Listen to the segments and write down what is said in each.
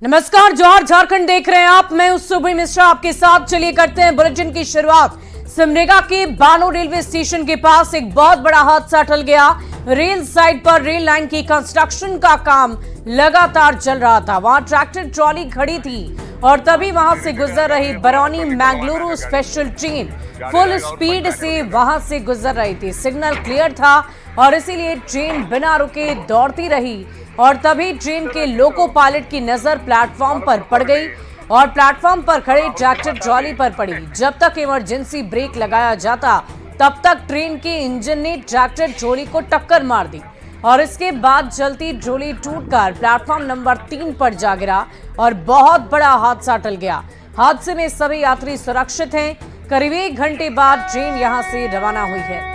नमस्कार, जौहर झारखंड देख रहे हैं आप। मैं हूं सुबह मिश्रा आपके साथ। चलिए करते हैं बुलेटिन की शुरुआत। सिमडेगा के बानो रेलवे स्टेशन के पास एक बहुत बड़ा हादसा टल गया। रेल साइड पर रेल लाइन की कंस्ट्रक्शन का काम लगातार चल रहा था। वहां ट्रैक्टर ट्रॉली खड़ी थी और तभी वहां से गुजर रही Barauni Mangaluru special train full speed से वहां से गुजर रही थी। सिग्नल क्लियर था और इसीलिए ट्रेन बिना रुके दौड़ती रही और तभी ट्रेन के लोको पायलट की नजर प्लेटफॉर्म पर पड़ गई और प्लेटफॉर्म पर खड़े ट्रैक्टर ट्रॉली पर पड़ी। जब तक इमरजेंसी ब्रेक लगाया जाता तब तक ट्रेन के इंजन ने ट्रैक्टर ट्रॉली को टक्कर मार दी और इसके बाद चलती ट्रॉली टूटकर प्लेटफॉर्म नंबर 3 पर जा गिरा और बहुत बड़ा हादसा टल गया। हादसे में सभी यात्री सुरक्षित हैं। करीब 1 घंटे बाद ट्रेन यहां से रवाना हुई है।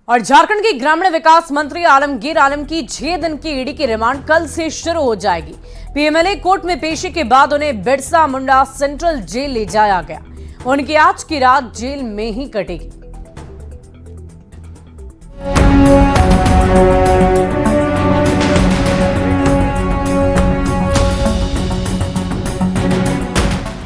और झारखंड के ग्रामीण विकास मंत्री आलमगीर आलम की 6 दिन की ईडी की रिमांड कल से शुरू हो जाएगी। पीएमएलए कोर्ट में पेशी के बाद उन्हें बिरसा मुंडा सेंट्रल जेल ले जाया गया। उनकी आज की रात जेल में ही कटेगी।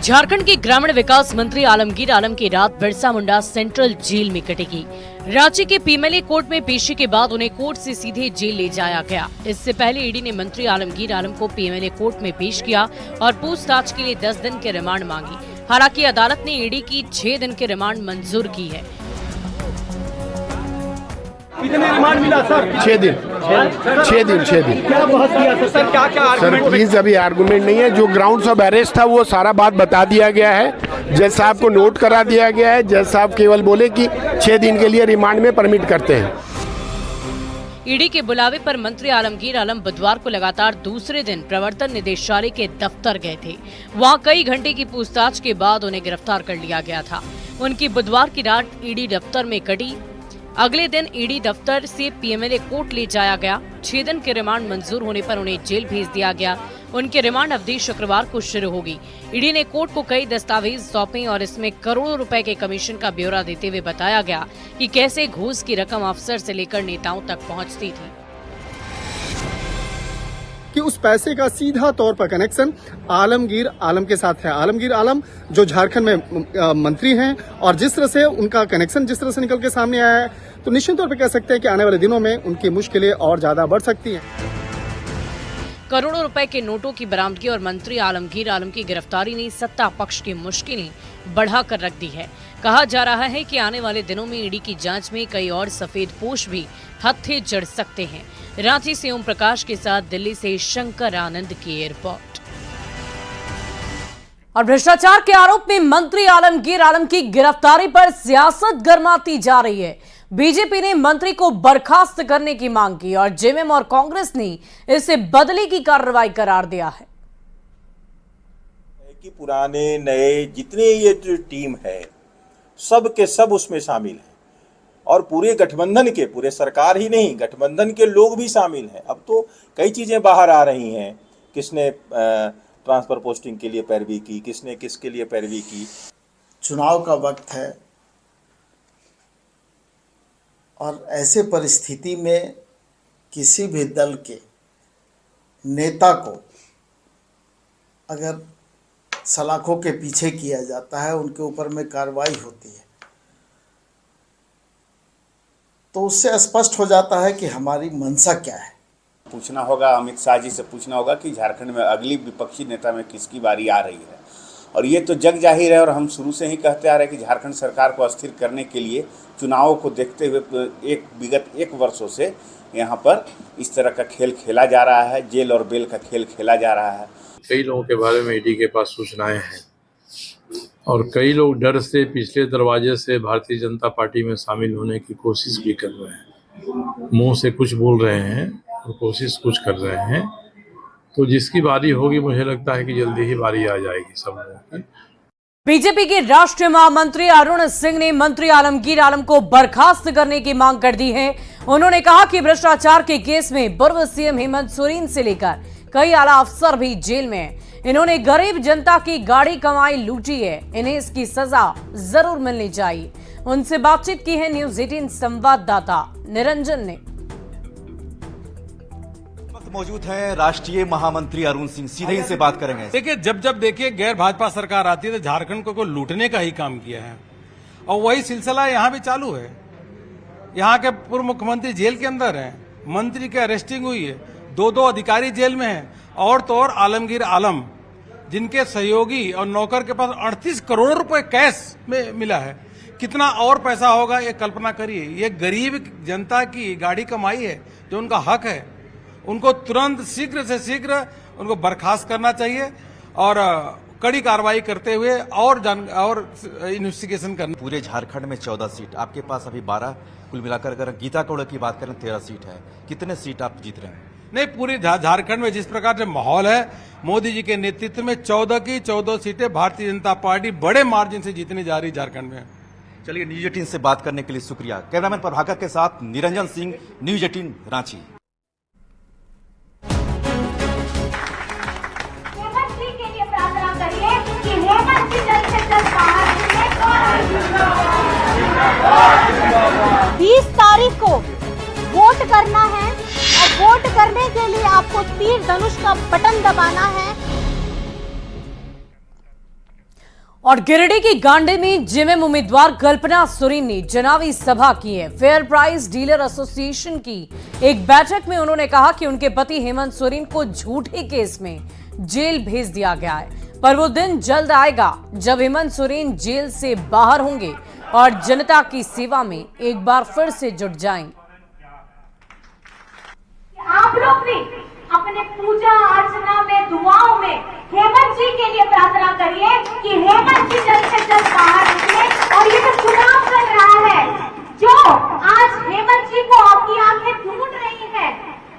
झारखंड के ग्रामीण विकास मंत्री आलमगीर आलम की रात बिरसा मुंडा सेंट्रल जेल में कटेगी। रांची के पीएमएलए कोर्ट में पेशी के बाद उन्हें कोर्ट से सीधे जेल ले जाया गया। इससे पहले ईडी ने मंत्री आलमगीर आलम को पीएमएलए कोर्ट में पेश किया और पूछताछ के लिए 10 दिन की रिमांड मांगी। हालांकि अदालत ने ईडी की 6 दिन की रिमांड मंजूर की है। कितने रिमांड मिला सर? 6 दिन। क्या बहस किया सर? क्या सर प्लीज अभी आर्गुमेंट नहीं है। जो ग्राउंड्स ऑफ अरेस्ट था वो सारा बात बता दिया गया है। जज साहब को नोट करा दिया गया है। जज साहब केवल बोले कि 6 दिन के लिए रिमांड में परमिट करते हैं। ईडी के बुलावे पर मंत्री आलमगीर आलम बुधवार को लगातार दूसरे दिन प्रवर्तन निदेशालय के दफ्तर गए थे। वहां कई घंटे की पूछताछ के बाद उन्हें गिरफ्तार कर लिया गया था। उनकी बुधवार की रात ईडी दफ्तर में कटी। अगले दिन ईडी दफ्तर से पीएमएलए कोर्ट ले जाया गया। 6 दिन के रिमांड मंजूर होने पर उन्हें जेल भेज दिया गया। उनकी रिमांड अवधि शुक्रवार को शुरू होगी। ईडी ने कोर्ट को कई दस्तावेज सौंपे और इसमें करोड़ों रुपए के कमीशन का ब्यौरा देते हुए बताया गया कि कैसे घूस की रकम अफसर से लेकर नेताओं तक पहुंचती थी। कि उस पैसे का सीधा तौर पर कनेक्शन आलमगीर आलम के साथ है। आलमगीर आलम जो झारखंड में मंत्री हैं और जिस तरह से उनका कनेक्शन जिस तरह से निकल के सामने आया है, तो निश्चित तौर पर कह सकते हैं कि आने वाले दिनों में उनकी मुश्किलें और ज्यादा बढ़ सकती हैं। करोड़ों रुपए के नोटों की बरामदगी और मंत्री आलमगीर आलम की गिरफ्तारी ने सत्ता पक्ष की मुश्किलें बढ़ाकर रख दी है। कहा जा रहा है कि आने वाले दिनों में ईडी की जांच में कई और सफेद पोश भी हत्थे जड़ सकते हैं। रांची से ओम प्रकाश के साथ दिल्ली से शंकर आनंद की रिपोर्ट। और भ्रष्टाचार के आरोप में मंत्री आलमगीर आलम की गिरफ्तारी पर सियासत गर्माती जा रही है। बीजेपी ने मंत्री को बर्खास्त करने की मांग की और जेएमएम और कांग्रेस ने इसे बदले की कार्रवाई करार दिया है। कि पुराने नए जितने ये जो टीम है सब के सब उसमें शामिल है और पूरे गठबंधन के, पूरे सरकार ही नहीं गठबंधन के लोग भी शामिल हैं। अब तो कई चीजें बाहर आ रही हैं। किसने ट्रांसफर पोस्टिंग के लिए पैरवी की, किसने किसके लिए पैरवी की। चुनाव का वक्त है और ऐसे परिस्थिति में किसी भी दल के नेता को अगर सलाखों के पीछे किया जाता है, उनके ऊपर में कार्रवाई होती है, तो उससे स्पष्ट हो जाता है कि हमारी मंशा क्या है। पूछना होगा, अमित शाह जी से पूछना होगा कि झारखंड में अगली विपक्षी नेता में किसकी बारी आ रही है। और ये तो जग जाहिर है और हम शुरू से ही कहते आ रहे हैं कि झारखंड सरकार को अस्थिर करने के लिए चुनावों को देखते हुए विगत 1 वर्षों से यहाँ पर इस तरह का खेल खेला जा रहा है। जेल और बेल का खेल खेला जा रहा है। कई लोगों के बारे में ईडी के पास सूचनाएं हैं और कई लोग डर से पिछले दरवाजे से भारतीय जनता पार्टी में शामिल होने की कोशिश भी कर रहे हैं। मुंह से कुछ बोल रहे हैं और कोशिश कुछ कर रहे हैं। तो जिसकी बारी होगी, मुझे लगता है कि जल्दी ही बारी आ जाएगी सब लोगों की। बीजेपी के राष्ट्रीय महामंत्री अरुण सिंह ने मंत्री आलमगीर आलम को बर्खास्त करने की मांग कर दी है। उन्होंने कहा कि भ्रष्टाचार के केस में पूर्व सीएम हेमंत सोरेन से लेकर कई आला अफसर भी जेल में हैं। इन्होंने गरीब जनता की गाड़ी कमाई लूटी है, इन्हें इसकी सजा जरूर मिलनी चाहिए। उनसे बातचीत की है न्यूज 18 संवाददाता निरंजन ने। मौजूद हैं राष्ट्रीय महामंत्री अरुण सिंह, सीधे इनसे बात करेंगे। देखिए, जब देखिए गैर भाजपा सरकार आती है तो झारखंड को लूटने का ही काम किया है और वही सिलसिला यहाँ भी चालू है। यहाँ के पूर्व मुख्यमंत्री जेल के अंदर हैं, मंत्री की अरेस्टिंग हुई है, दो अधिकारी जेल में हैं और तो और आलमगीर आलम जिनके सहयोगी और नौकर के पास 38 करोड़ रुपए कैश में मिला है। कितना और पैसा होगा ये कल्पना करिए। ये गरीब जनता की गाड़ी कमाई है जो उनका हक है, उनको तुरंत शीघ्र से शीघ्र उनको बर्खास्त करना चाहिए और कड़ी कार्रवाई करते हुए और इन्वेस्टिगेशन करना। पूरे झारखंड में 14 सीट, आपके पास अभी 12, कुल मिलाकर अगर गीता कौड़ की बात करें 13 सीट है। कितने सीट आप जीत रहे हैं? नहीं, पूरे झारखंड में जिस प्रकार से माहौल है, मोदी जी के नेतृत्व में 14 की 14 सीटें भारतीय जनता पार्टी बड़े मार्जिन से जीतने जा रही झारखंड में। चलिए, न्यूज 18 से बात करने के लिए शुक्रिया। कैमरामैन प्रभाकर के साथ निरंजन सिंह, न्यूज 18 रांची। बीस तारीख को वोट करना है और वोट करने के लिए आपको तीर धनुष का बटन दबाना है। और गिरिडीह की गांडे में जेएमएम उम्मीदवार कल्पना सोरेन ने चुनावी सभा की है। फेयर प्राइस डीलर एसोसिएशन की एक बैठक में उन्होंने कहा कि उनके पति हेमंत सोरेन को झूठे केस में जेल भेज दिया गया है, पर वो दिन जल्द आएगा जब हेमंत सोरेन जेल से बाहर होंगे और जनता की सेवा में एक बार फिर से जुट जाएंगे। आप लोग भी अपने पूजा अर्चना में, दुआओं में हेमंत जी के लिए प्रार्थना करिए कि हेमंत जी जल्द से जल्द बाहर निकले। और ये जो चुनाव चल रहा है, जो आज हेमंत जी को आपकी आंखें ढूंढ रही है,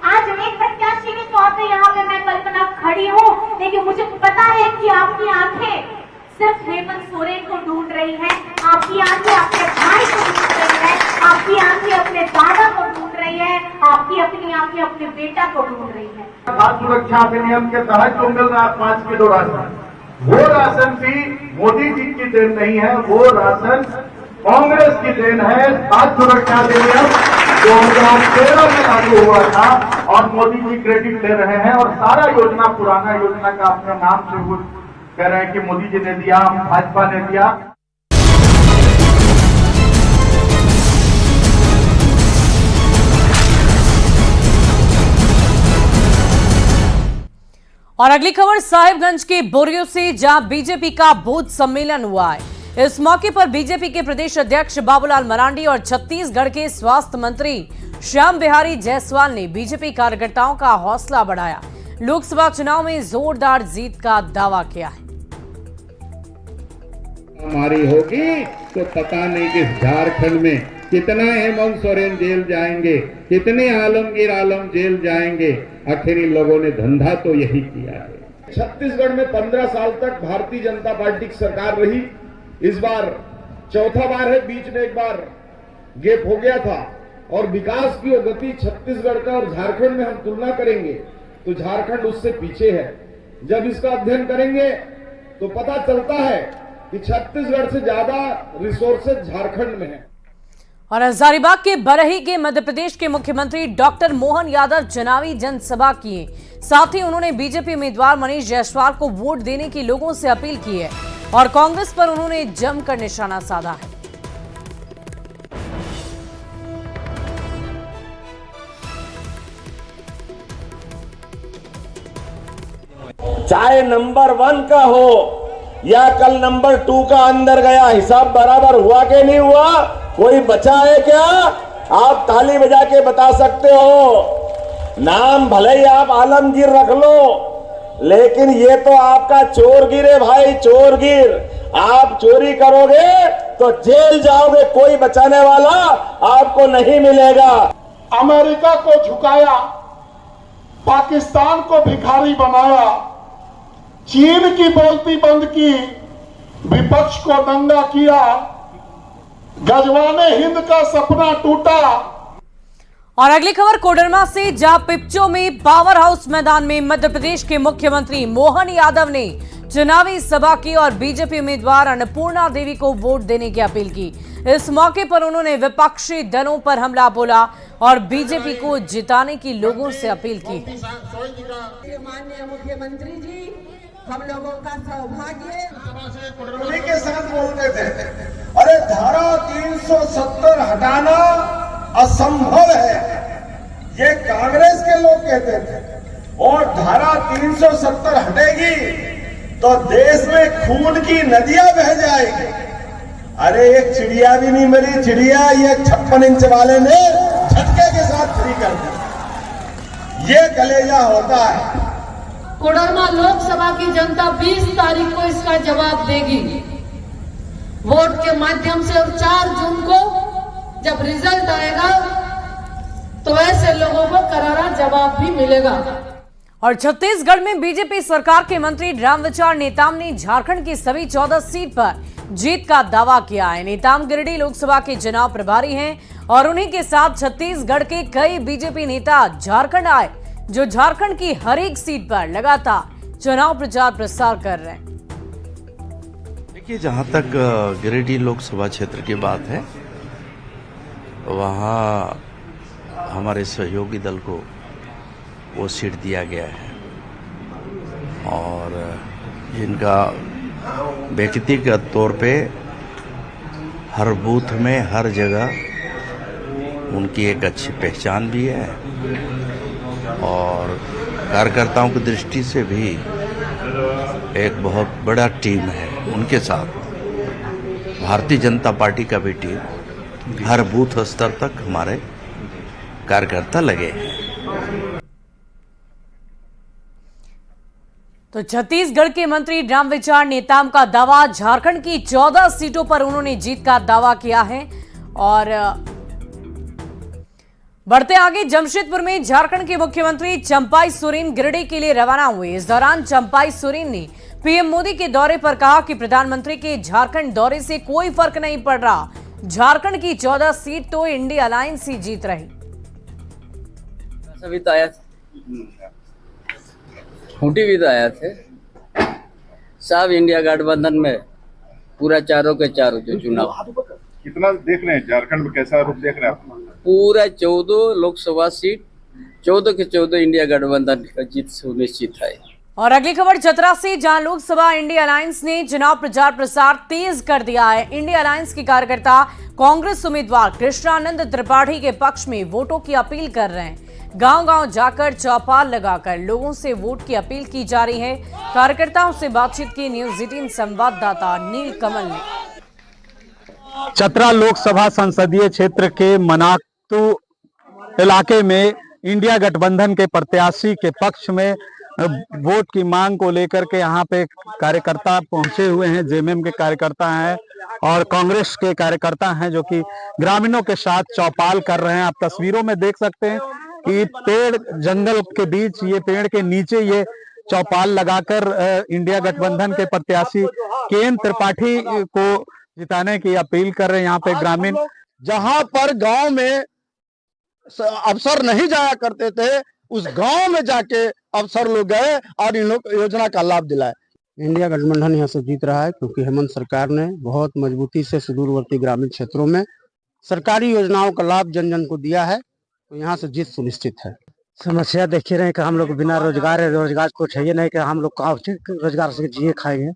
आज एक प्रत्याशी के तौर पे यहाँ पे मैं कल्पना खड़ी हूँ, लेकिन मुझे पता है कि आपकी आंखें सिर्फ हेमंत सोरेन को ढूंढ रही है, आपकी आंखें अपने भाई को ढूंढ रही है, आपकी आंखें अपने दादा को ढूंढ रही है, आपकी अपनी आंखें अपने बेटा को ढूंढ रही है। खाद्य सुरक्षा अधिनियम के तहत जो मिल रहा है 5 किलो राशन, वो राशन भी मोदी जी की देन नहीं है, वो राशन कांग्रेस की देन है। खाद्य सुरक्षा अधिनियम 2013 में लागू हुआ था और मोदी जी क्रेडिट ले रहे हैं और सारा योजना, पुराना योजना का अपने नाम से वो कह रहे हैं कि मोदी जी ने दिया, भाजपा ने दिया। और अगली खबर साहिबगंज के बोरियो से, जहां बीजेपी का बूथ सम्मेलन हुआ है। इस मौके पर बीजेपी के प्रदेश अध्यक्ष बाबूलाल मरांडी और छत्तीसगढ़ के स्वास्थ्य मंत्री श्याम बिहारी जायसवाल ने बीजेपी कार्यकर्ताओं का हौसला बढ़ाया। लोकसभा चुनाव में जोरदार जीत का दावा किया है। हमारी होगी तो पता नहीं कि झारखंड में कितना हेमंत सोरेन जेल जाएंगे, कितने आलमगीर आलम जेल जाएंगे। आखिर इन लोगों ने धंधा तो यही किया है। छत्तीसगढ़ में 15 साल तक भारतीय जनता पार्टी की सरकार रही, इस बार चौथा बार है, बीच में एक बार गैप हो गया था। और विकास की वो गति छत्तीसगढ़ का और झारखंड में हम तुलना करेंगे तो झारखंड उससे पीछे है। जब इसका अध्ययन करेंगे तो पता चलता है कि छत्तीसगढ़ से ज्यादा रिसोर्सेज झारखंड में है। और हजारीबाग के बरही के मध्य प्रदेश के मुख्यमंत्री डॉक्टर मोहन यादव चुनावी जनसभा किए। साथ ही उन्होंने बीजेपी उम्मीदवार मनीष जायसवाल को वोट देने की लोगों से अपील की है और कांग्रेस पर उन्होंने जमकर निशाना साधा है। चाहे नंबर 1 का हो या कल नंबर 2 का अंदर गया, हिसाब बराबर हुआ कि नहीं हुआ? कोई बचा है क्या? आप ताली बजा के बता सकते हो। नाम भले ही आप आलमगीर रख लो, लेकिन ये तो आपका चोरगिर है भाई, चोरगिर। आप चोरी करोगे तो जेल जाओगे, कोई बचाने वाला आपको नहीं मिलेगा। अमेरिका को झुकाया, पाकिस्तान को भिखारी बनाया, चीन की बोलती बंद की, विपक्ष को दंगा किया, गजवाने हिंद का सपना टूटा। और अगली खबर कोडरमा से, जहां पिपचो में पावर हाउस मैदान में मध्य प्रदेश के मुख्यमंत्री मोहन यादव ने चुनावी सभा की और बीजेपी उम्मीदवार अन्नपूर्णा देवी को वोट देने की अपील की। इस मौके पर उन्होंने विपक्षी दलों पर हमला बोला और बीजेपी को जिताने की लोगों से अपील की। माननीय मुख्यमंत्री जी, हम लोगों का सौभाग्य उन्हीं के साथ बोलते थे, अरे धारा 370 हटाना असंभव है, ये कांग्रेस के लोग कहते थे। और धारा 370 हटेगी तो देश में खून की नदियां बह जाएगी। अरे एक चिड़िया भी नहीं मरी, चिड़िया ये 56 इंच वाले ने झटके के साथ फ्री कर दी। ये कलेजा होता है। कोडरमा लोकसभा की जनता 20 तारीख को इसका जवाब देगी वोट के माध्यम से, और 4 जून को जब रिजल्ट आएगा तो ऐसे लोगों को करारा जवाब भी मिलेगा। और छत्तीसगढ़ में बीजेपी सरकार के मंत्री रामविचार नेताम ने झारखंड की सभी 14 सीट पर जीत का दावा किया है। नेताम गिरिडीह लोकसभा के चुनाव प्रभारी हैं और उन्हीं के साथ छत्तीसगढ़ के कई बीजेपी नेता झारखंड आए, जो झारखंड की हर एक सीट पर लगातार चुनाव प्रचार प्रसार कर रहे हैं। देखिए, जहां तक गिरिडीह लोकसभा क्षेत्र की बात है, वहां हमारे सहयोगी दल को वो सीट दिया गया है और जिनका व्यक्तिगत तौर पे हर बूथ में हर जगह उनकी एक अच्छी पहचान भी है और कार्यकर्ताओं की दृष्टि से भी एक बहुत बड़ा टीम है। उनके साथ भारतीय जनता पार्टी का भी टीम हर बूथ स्तर तक हमारे कार्यकर्ता लगे हैं। तो छत्तीसगढ़ के मंत्री रामविचार नेताम का दावा, झारखंड की 14 सीटों पर उन्होंने जीत का दावा किया है। और बढ़ते आगे, जमशेदपुर में झारखंड के मुख्यमंत्री चंपाई सोरेन गिरिडीह के लिए रवाना हुए। इस दौरान चंपाई सोरेन ने पीएम मोदी के दौरे पर कहा कि प्रधानमंत्री के झारखंड दौरे से कोई फर्क नहीं पड़ रहा, झारखंड की 14 सीट तो इंडिया अलायंस ही जीत रही। सभी तो आया खूंटी भी तो आया थे सब इंडिया गठबंधन में पूरा चारों के चारों जो चुनाव। कितना देख रहे हैं झारखंड में, कैसा रूप देख रहे हैं आप? पूरा 14 लोकसभा सीट 14 के 14 इंडिया गठबंधन का जीत सुनिश्चित है। और अगली खबर चतरा से, जहां लोकसभा इंडिया अलायंस ने चुनाव प्रचार प्रसार तेज कर दिया है। इंडिया अलायंस के कार्यकर्ता कांग्रेस उम्मीदवार कृष्णानंद त्रिपाठी के पक्ष में वोटों की अपील कर रहे हैं। गांव-गांव जाकर चौपाल लगाकर लोगों से वोट की अपील की जा रही है। कार्यकर्ताओं से बातचीत की न्यूज़ 18 संवाददाता नील कमल ने। चतरा लोकसभा संसदीय क्षेत्र के मनातू इलाके में इंडिया गठबंधन के प्रत्याशी के पक्ष में वोट की मांग को लेकर के यहाँ पे कार्यकर्ता पहुंचे हुए हैं। जेएमएम के कार्यकर्ता हैं और कांग्रेस के कार्यकर्ता हैं जो कि ग्रामीणों के साथ चौपाल कर रहे हैं। आप तस्वीरों में देख सकते हैं कि पेड़ जंगल के बीच, ये पेड़ के नीचे ये चौपाल लगाकर इंडिया गठबंधन के प्रत्याशी केएन त्रिपाठी को जिताने की अपील कर रहे हैं। यहाँ पे ग्रामीण, जहां पर गांव में अफसर नहीं जाया करते थे, उस गांव में जाके अफसर लोग गए और इन लोग योजना का लाभ दिलाए। इंडिया गठबंधन यहाँ से जीत रहा है क्योंकि हेमंत सरकार ने बहुत मजबूती से सुदूरवर्ती ग्रामीण क्षेत्रों में सरकारी योजनाओं का लाभ जन जन को दिया है, तो यहाँ से जीत सुनिश्चित है। समस्या देखिए रहे कि हम लोग बिना रोजगार है, रोजगार कुछ है नहीं कि हम लोग रोजगार से जिए खाएंगे,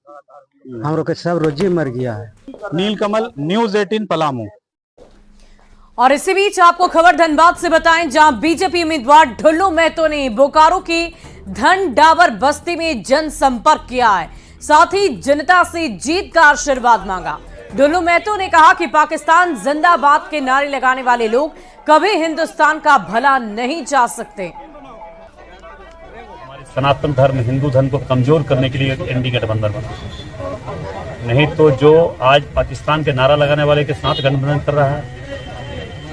हम लोग के सब रोजी मर गया है। नील कमल, न्यूज़ 18 पलामू। और इसी बीच आपको खबर धनबाद से बताएं, जहां बीजेपी उम्मीदवार ढुल्लू महतो ने बोकारो की धन डावर बस्ती में जनसंपर्क किया है, साथ ही जनता से जीत का आशीर्वाद मांगा। ढुल्लू महतो ने कहा कि पाकिस्तान जिंदाबाद के नारे लगाने वाले लोग कभी हिंदुस्तान का भला नहीं चाह सकते। सनातन धर्म, हिंदू धर्म को कमजोर करने के लिए एनडीए गठबंधन बना, नहीं तो जो आज पाकिस्तान के नारा लगाने वाले के साथ गठबंधन कर रहा है,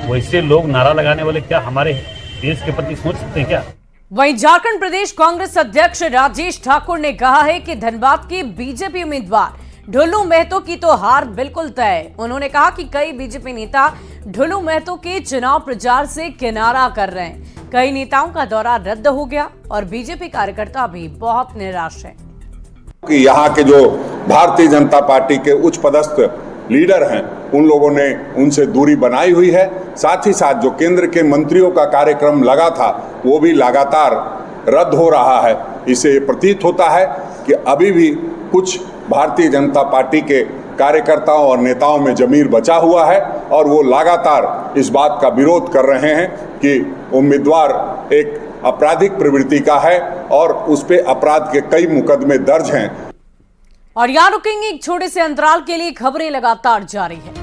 वैसे लोग नारा लगाने वाले क्या हमारे देश के प्रति सोच सकते हैं क्या? वहीं झारखंड प्रदेश कांग्रेस अध्यक्ष राजेश ठाकुर ने कहा है कि धनबाद के बीजेपी उम्मीदवार ढुल्लू महतो की तो हार बिल्कुल तय। उन्होंने कहा कि कई बीजेपी नेता ढुल्लू महतो के चुनाव प्रचार से किनारा कर रहे हैं। कई नेताओं का दौरा रद्द हो गया और बीजेपी कार्यकर्ता भी बहुत निराश हैं। कि यहाँ के जो भारतीय जनता पार्टी के उच्च पदस्थ लीडर हैं उन लोगों ने उनसे दूरी बनाई हुई है। साथ ही साथ जो केंद्र के मंत्रियों का कार्यक्रम लगा था वो भी लगातार रद्द हो रहा है। इससे प्रतीत होता है कि अभी भी कुछ भारतीय जनता पार्टी के कार्यकर्ताओं और नेताओं में जमीर बचा हुआ है और वो लगातार इस बात का विरोध कर रहे हैं कि उम्मीदवार एक आपराधिक प्रवृत्ति का है और उस पे अपराध के कई मुकदमे दर्ज हैं। और यहाँ रुकेंगे एक छोटे से अंतराल के लिए। खबरें लगातार जारी है।